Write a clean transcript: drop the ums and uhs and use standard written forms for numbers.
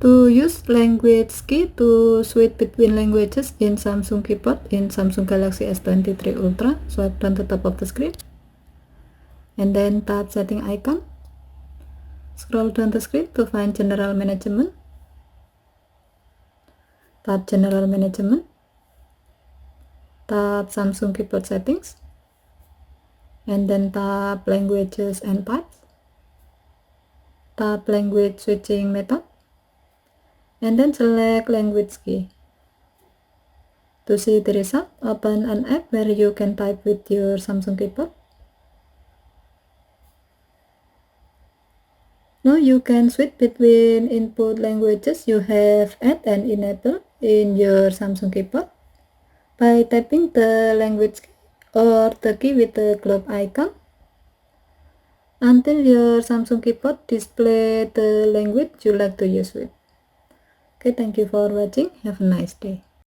To use language key to switch between languages in Samsung keyboard in Samsung Galaxy S23 Ultra, swipe down the top of the screen and then tap setting icon. Scroll down the screen to find general management. Tap general management. Tap Samsung keyboard settings and then tap languages and types. Tap language switching method and then select language key. To see the result, open an app where you can type with your Samsung keyboard. Now you can switch between input languages you have added and enabled in your Samsung keyboard by tapping the language key or the key with the globe icon until your Samsung keyboard display the language you like to use with. Okay, thank you for watching. Have a nice day.